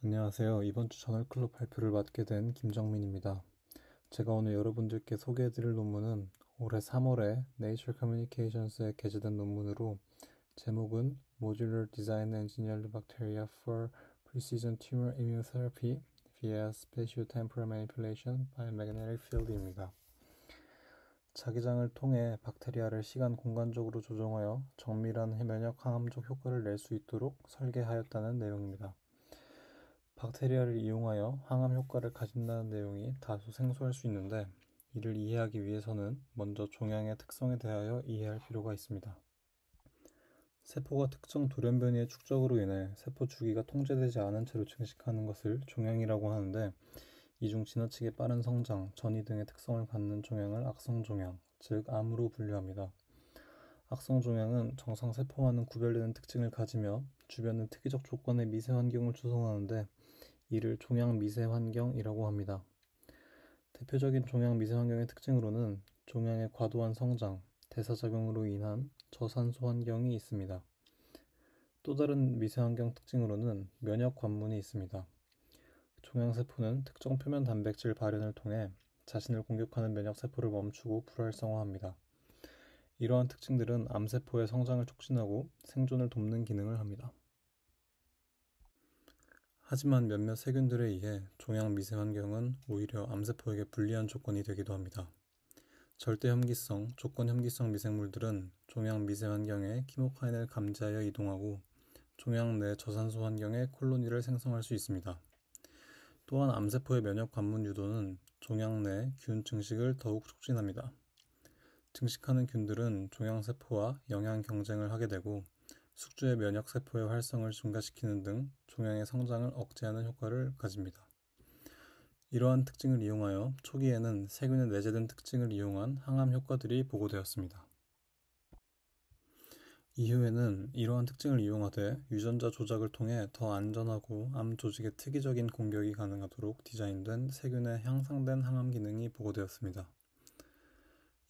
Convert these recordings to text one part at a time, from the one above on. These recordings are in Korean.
안녕하세요. 이번 주 저널클럽 발표를 맡게 된 김정민입니다. 제가 오늘 여러분들께 소개해드릴 논문은 올해 3월에 Nature Communications에 게재된 논문으로 제목은 Modular Design Engineered Bacteria for Precision Tumor Immunotherapy via Spatiotemporal Manipulation by Magnetic Field입니다. 자기장을 통해 박테리아를 시간 공간적으로 조정하여 정밀한 면역 항암적 효과를 낼 수 있도록 설계하였다는 내용입니다. 박테리아를 이용하여 항암 효과를 가진다는 내용이 다소 생소할 수 있는데 이를 이해하기 위해서는 먼저 종양의 특성에 대하여 이해할 필요가 있습니다. 세포가 특정 돌연변이의 축적으로 인해 세포 주기가 통제되지 않은 채로 증식하는 것을 종양이라고 하는데 이 중 지나치게 빠른 성장, 전이 등의 특성을 갖는 종양을 악성종양, 즉 암으로 분류합니다. 악성종양은 정상 세포와는 구별되는 특징을 가지며 주변의 특이적 조건의 미세 환경을 조성하는데 이를 종양 미세 환경이라고 합니다. 대표적인 종양 미세 환경의 특징으로는 종양의 과도한 성장, 대사작용으로 인한 저산소 환경이 있습니다. 또 다른 미세 환경 특징으로는 면역 관문이 있습니다. 종양세포는 특정 표면 단백질 발현을 통해 자신을 공격하는 면역세포를 멈추고 불활성화합니다. 이러한 특징들은 암세포의 성장을 촉진하고 생존을 돕는 기능을 합니다. 하지만 몇몇 세균들에 의해 종양 미세 환경은 오히려 암세포에게 불리한 조건이 되기도 합니다. 절대 혐기성, 조건 혐기성 미생물들은 종양 미세 환경에 키모카인을 감지하여 이동하고 종양 내 저산소 환경에 콜로니를 생성할 수 있습니다. 또한 암세포의 면역 관문 유도는 종양 내 균 증식을 더욱 촉진합니다. 증식하는 균들은 종양세포와 영양 경쟁을 하게 되고 숙주의 면역세포의 활성을 증가시키는 등 종양의 성장을 억제하는 효과를 가집니다. 이러한 특징을 이용하여 초기에는 세균의 내재된 특징을 이용한 항암 효과들이 보고되었습니다. 이후에는 이러한 특징을 이용하되 유전자 조작을 통해 더 안전하고 암 조직의 특이적인 공격이 가능하도록 디자인된 세균의 향상된 항암 기능이 보고되었습니다.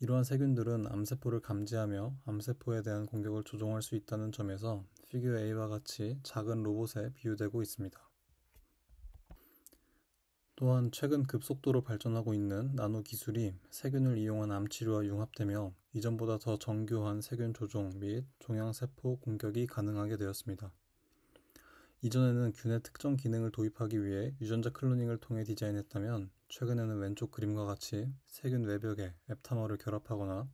이러한 세균들은 암세포를 감지하며 암세포에 대한 공격을 조종할 수 있다는 점에서 피규어 A와 같이 작은 로봇에 비유되고 있습니다. 또한 최근 급속도로 발전하고 있는 나노 기술이 세균을 이용한 암치료와 융합되며 이전보다 더 정교한 세균 조종 및 종양세포 공격이 가능하게 되었습니다. 이전에는 균의 특정 기능을 도입하기 위해 유전자 클로닝을 통해 디자인했다면 최근에는 왼쪽 그림과 같이 세균 외벽에 앱타머를 결합하거나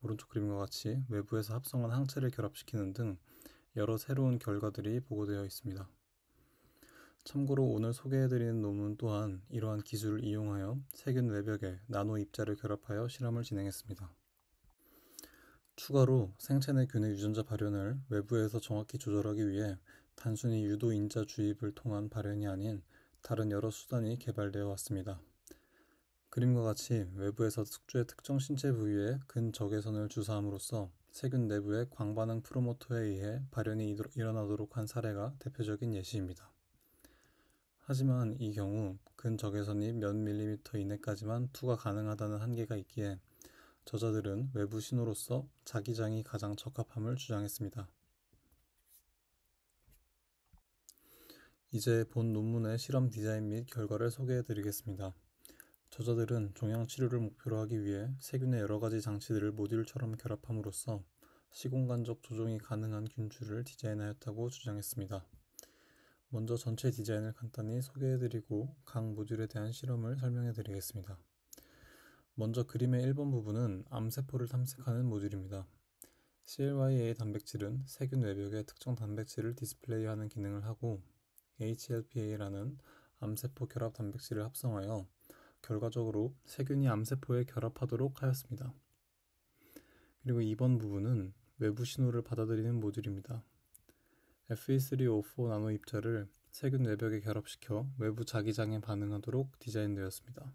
오른쪽 그림과 같이 외부에서 합성한 항체를 결합시키는 등 여러 새로운 결과들이 보고되어 있습니다. 참고로 오늘 소개해드리는 논문 또한 이러한 기술을 이용하여 세균 외벽에 나노 입자를 결합하여 실험을 진행했습니다. 추가로 생체 내 균의 유전자 발현을 외부에서 정확히 조절하기 위해 단순히 유도 인자 주입을 통한 발현이 아닌 다른 여러 수단이 개발되어 왔습니다. 그림과 같이 외부에서 숙주의 특정 신체 부위에 근적외선을 주사함으로써 세균 내부의 광반응 프로모터에 의해 발현이 일어나도록 한 사례가 대표적인 예시입니다. 하지만 이 경우 근적외선이 몇 밀리미터 이내까지만 투과 가능하다는 한계가 있기에 저자들은 외부 신호로서 자기장이 가장 적합함을 주장했습니다. 이제 본 논문의 실험 디자인 및 결과를 소개해 드리겠습니다. 저자들은 종양 치료를 목표로 하기 위해 세균의 여러 가지 장치들을 모듈처럼 결합함으로써 시공간적 조종이 가능한 균주를 디자인하였다고 주장했습니다. 먼저 전체 디자인을 간단히 소개해드리고 각 모듈에 대한 실험을 설명해드리겠습니다. 먼저 그림의 1번 부분은 암세포를 탐색하는 모듈입니다. CLYA 단백질은 세균 외벽에 특정 단백질을 디스플레이하는 기능을 하고 HLPA라는 암세포 결합 단백질을 합성하여 결과적으로 세균이 암세포에 결합하도록 하였습니다. 그리고 2번 부분은 외부 신호를 받아들이는 모듈입니다. Fe3O4 나노 입자를 세균 외벽에 결합시켜 외부 자기장에 반응하도록 디자인되었습니다.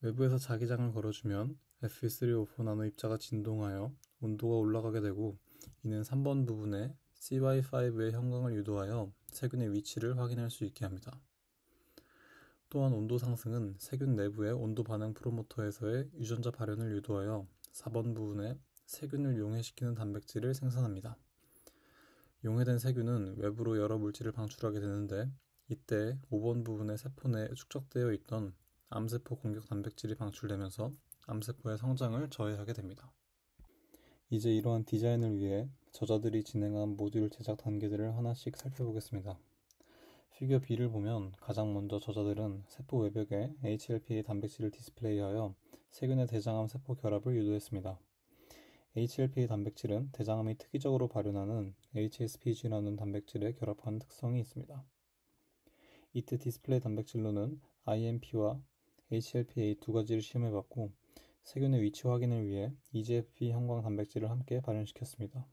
외부에서 자기장을 걸어주면 Fe3O4 나노 입자가 진동하여 온도가 올라가게 되고 이는 3번 부분에 CY5의 형광을 유도하여 세균의 위치를 확인할 수 있게 합니다. 또한 온도 상승은 세균 내부의 온도 반응 프로모터에서의 유전자 발현을 유도하여 4번 부분에 세균을 용해시키는 단백질을 생산합니다. 용해된 세균은 외부로 여러 물질을 방출하게 되는데 이때 5번 부분의 세포 내에 축적되어 있던 암세포 공격 단백질이 방출되면서 암세포의 성장을 저해하게 됩니다. 이제 이러한 디자인을 위해 저자들이 진행한 모듈 제작 단계들을 하나씩 살펴보겠습니다. 피규어 B를 보면 가장 먼저 저자들은 세포 외벽에 HLPA 단백질을 디스플레이하여 세균의 대장암 세포 결합을 유도했습니다. HLPA 단백질은 대장암이 특이적으로 발현하는 HSPG라는 단백질에 결합하는 특성이 있습니다. 이때 디스플레이 단백질로는 IMP와 HLPA 두 가지를 시험해봤고 세균의 위치 확인을 위해 EGFP 형광 단백질을 함께 발현시켰습니다.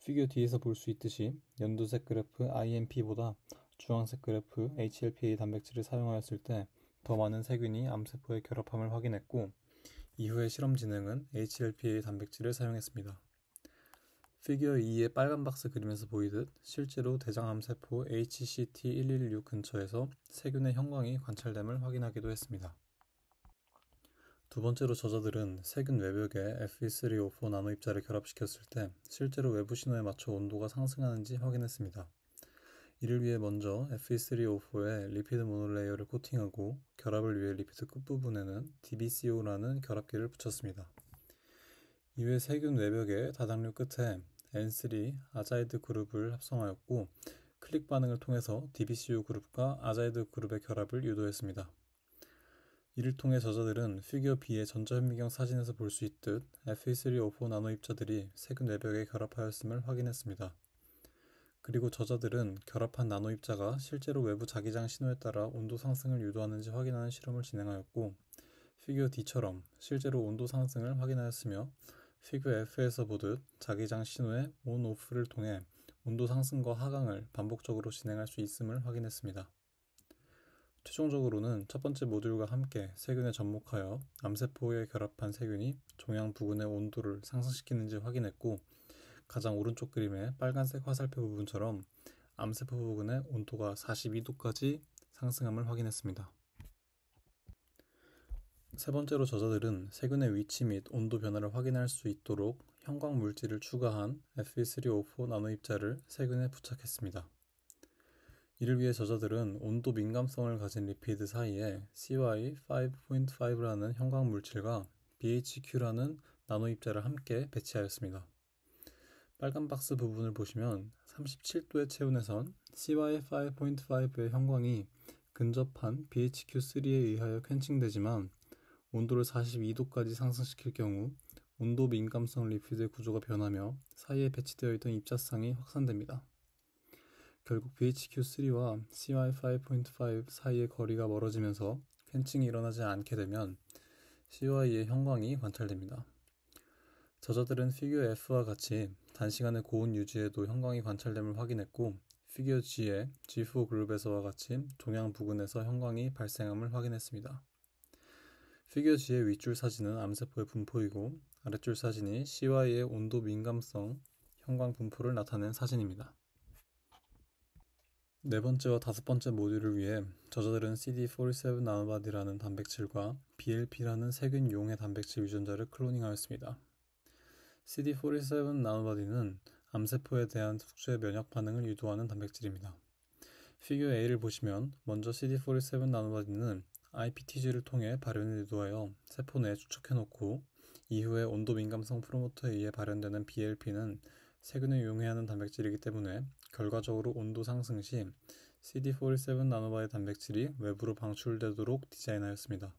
피규어 D에서 볼 수 있듯이 연두색 그래프 IMP보다 주황색 그래프 HLPA 단백질을 사용하였을 때 더 많은 세균이 암세포의 결합함을 확인했고 이후의 실험 진행은 HLPA 단백질을 사용했습니다. 피규어 2의 빨간 박스 그림에서 보이듯 실제로 대장암세포 HCT116 근처에서 세균의 형광이 관찰됨을 확인하기도 했습니다. 두 번째로 저자들은 세균 외벽에 Fe3O4 나노 입자를 결합시켰을 때 실제로 외부 신호에 맞춰 온도가 상승하는지 확인했습니다. 이를 위해 먼저 Fe3O4에 리피드 모노레이어를 코팅하고 결합을 위해 리피드 끝부분에는 DBCO라는 결합기를 붙였습니다. 이후에 세균 외벽의 다당류 끝에 N3 아자이드 그룹을 합성하였고 클릭 반응을 통해서 DBCO 그룹과 아자이드 그룹의 결합을 유도했습니다. 이를 통해 저자들은 피규어 B의 전자현미경 사진에서 볼 수 있듯 Fe3O4 나노 입자들이 세균 외벽에 결합하였음을 확인했습니다. 그리고 저자들은 결합한 나노 입자가 실제로 외부 자기장 신호에 따라 온도 상승을 유도하는지 확인하는 실험을 진행하였고 피규어 D처럼 실제로 온도 상승을 확인하였으며 피규어 F에서 보듯 자기장 신호의 ON/OFF를 통해 온도 상승과 하강을 반복적으로 진행할 수 있음을 확인했습니다. 최종적으로는 첫 번째 모듈과 함께 세균에 접목하여 암세포에 결합한 세균이 종양 부근의 온도를 상승시키는지 확인했고 가장 오른쪽 그림의 빨간색 화살표 부분처럼 암세포 부근의 온도가 42도까지 상승함을 확인했습니다. 세 번째로 저자들은 세균의 위치 및 온도 변화를 확인할 수 있도록 형광 물질을 추가한 Fe3O4 나노 입자를 세균에 부착했습니다. 이를 위해 저자들은 온도 민감성을 가진 리피드 사이에 CY5.5라는 형광 물질과 BHQ라는 나노 입자를 함께 배치하였습니다. 빨간 박스 부분을 보시면 37도의 체온에선 CY5.5의 형광이 근접한 BHQ3에 의하여 퀸칭되지만 온도를 42도까지 상승시킬 경우 온도 민감성 리피드의 구조가 변하며 사이에 배치되어 있던 입자쌍이 확산됩니다. 결국 BHQ3와 CY5.5 사이의 거리가 멀어지면서 퀸칭이 일어나지 않게 되면 CY의 형광이 관찰됩니다. 저자들은 피규어 F와 같이 단시간의 고온 유지에도 형광이 관찰됨을 확인했고 피규어 G의 G4 그룹에서와 같이 종양 부근에서 형광이 발생함을 확인했습니다. 피규어 G의 윗줄 사진은 암세포의 분포이고 아랫줄 사진이 CY의 온도 민감성 형광 분포를 나타낸 사진입니다. 네 번째와 다섯 번째 모듈을 위해 저자들은 CD47 나노바디라는 단백질과 BLP라는 세균 용해 단백질 유전자를 클로닝하였습니다. CD47 나노바디는 암세포에 대한 숙주의 면역 반응을 유도하는 단백질입니다. 피규어 A를 보시면 먼저 CD47 나노바디는 IPTG를 통해 발현을 유도하여 세포 내에 축적해놓고 이후에 온도 민감성 프로모터에 의해 발현되는 BLP는 세균을 용해하는 단백질이기 때문에 결과적으로 온도 상승 시 CD47 나노바디 단백질이 외부로 방출되도록 디자인하였습니다.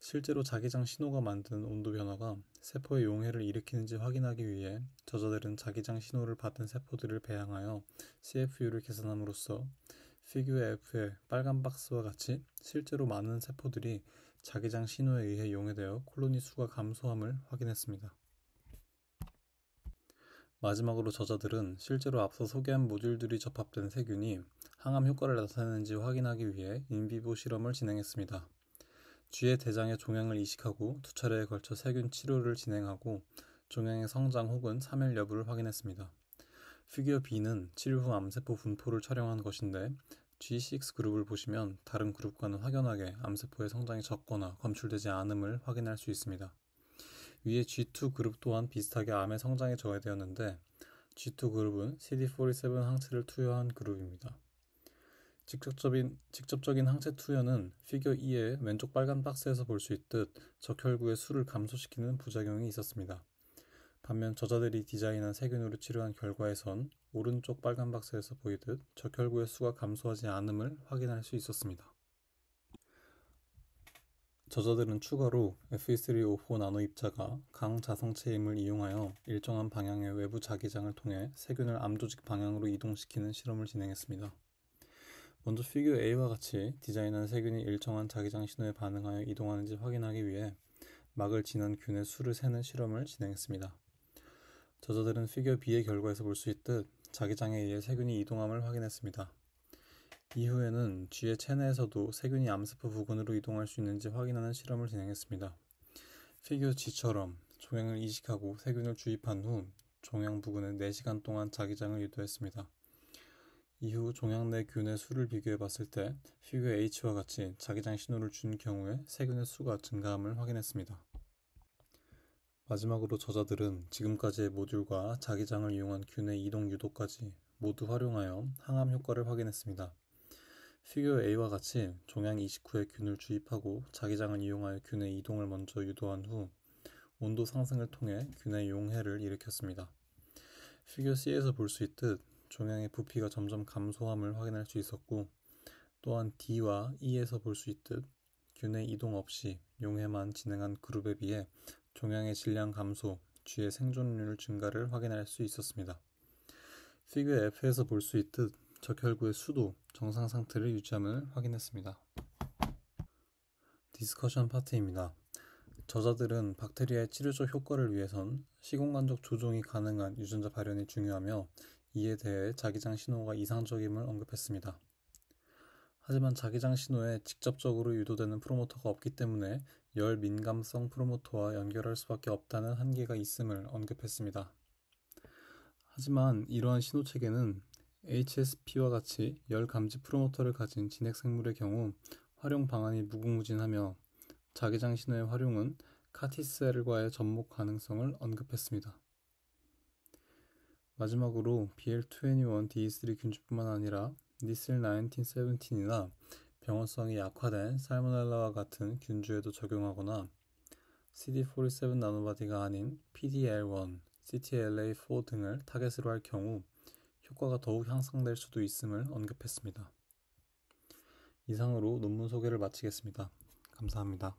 실제로 자기장 신호가 만드는 온도 변화가 세포의 용해를 일으키는지 확인하기 위해 저자들은 자기장 신호를 받은 세포들을 배양하여 CFU를 계산함으로써 피규어 F의 빨간 박스와 같이 실제로 많은 세포들이 자기장 신호에 의해 용해되어 콜로니 수가 감소함을 확인했습니다. 마지막으로 저자들은 실제로 앞서 소개한 모듈들이 접합된 세균이 항암 효과를 나타내는지 확인하기 위해 인비보 실험을 진행했습니다. 쥐의 대장에 종양을 이식하고 두 차례에 걸쳐 세균 치료를 진행하고 종양의 성장 혹은 사멸 여부를 확인했습니다. 피규어 B는 치료 후 암세포 분포를 촬영한 것인데 G6 그룹을 보시면 다른 그룹과는 확연하게 암세포의 성장이 적거나 검출되지 않음을 확인할 수 있습니다. 위에 G2 그룹 또한 비슷하게 암의 성장에 저해되었는데 G2 그룹은 CD47 항체를 투여한 그룹입니다. 직접적인 항체 투여는 피겨 2의 왼쪽 빨간 박스에서 볼 수 있듯 적혈구의 수를 감소시키는 부작용이 있었습니다. 반면 저자들이 디자인한 세균으로 치료한 결과에선 오른쪽 빨간 박스에서 보이듯 적혈구의 수가 감소하지 않음을 확인할 수 있었습니다. 저자들은 추가로 Fe3O4 나노 입자가 강자성체 힘을 이용하여 일정한 방향의 외부 자기장을 통해 세균을 암조직 방향으로 이동시키는 실험을 진행했습니다. 먼저 피규어 A와 같이 디자인한 세균이 일정한 자기장 신호에 반응하여 이동하는지 확인하기 위해 막을 지난 균의 수를 세는 실험을 진행했습니다. 저자들은 피규어 B의 결과에서 볼 수 있듯 자기장에 의해 세균이 이동함을 확인했습니다. 이후에는 쥐의 체내에서도 세균이 암세포 부근으로 이동할 수 있는지 확인하는 실험을 진행했습니다. 피규어 G처럼 종양을 이식하고 세균을 주입한 후 종양 부근에 4시간 동안 자기장을 유도했습니다. 이후 종양 내 균의 수를 비교해 봤을 때 피규어 H와 같이 자기장 신호를 준 경우에 세균의 수가 증가함을 확인했습니다. 마지막으로 저자들은 지금까지의 모듈과 자기장을 이용한 균의 이동 유도까지 모두 활용하여 항암 효과를 확인했습니다. 피규어 A와 같이 종양 이식 후에 균을 주입하고 자기장을 이용하여 균의 이동을 먼저 유도한 후 온도 상승을 통해 균의 용해를 일으켰습니다. 피규어 C에서 볼 수 있듯 종양의 부피가 점점 감소함을 확인할 수 있었고, 또한 D와 E에서 볼 수 있듯 균의 이동 없이 용해만 진행한 그룹에 비해 종양의 질량 감소, 쥐의 생존율 증가를 확인할 수 있었습니다. 피규어 F에서 볼 수 있듯 적혈구의 수도 정상 상태를 유지함을 확인했습니다. 디스커션 파트입니다. 저자들은 박테리아의 치료적 효과를 위해선 시공간적 조종이 가능한 유전자 발현이 중요하며 이에 대해 자기장 신호가 이상적임을 언급했습니다. 하지만 자기장 신호에 직접적으로 유도되는 프로모터가 없기 때문에 열 민감성 프로모터와 연결할 수밖에 없다는 한계가 있음을 언급했습니다. 하지만 이러한 신호 체계는 HSP와 같이 열 감지 프로모터를 가진 진핵 생물의 경우 활용 방안이 무궁무진하며 자기장 신호의 활용은 카티셀과의 접목 가능성을 언급했습니다. 마지막으로 BL21-DE3 균주뿐만 아니라 니슬 1917이나 병원성이 약화된 살모넬라와 같은 균주에도 적용하거나 CD47 나노바디가 아닌 PDL1, CTLA4 등을 타겟으로 할 경우 효과가 더욱 향상될 수도 있음을 언급했습니다. 이상으로 논문 소개를 마치겠습니다. 감사합니다.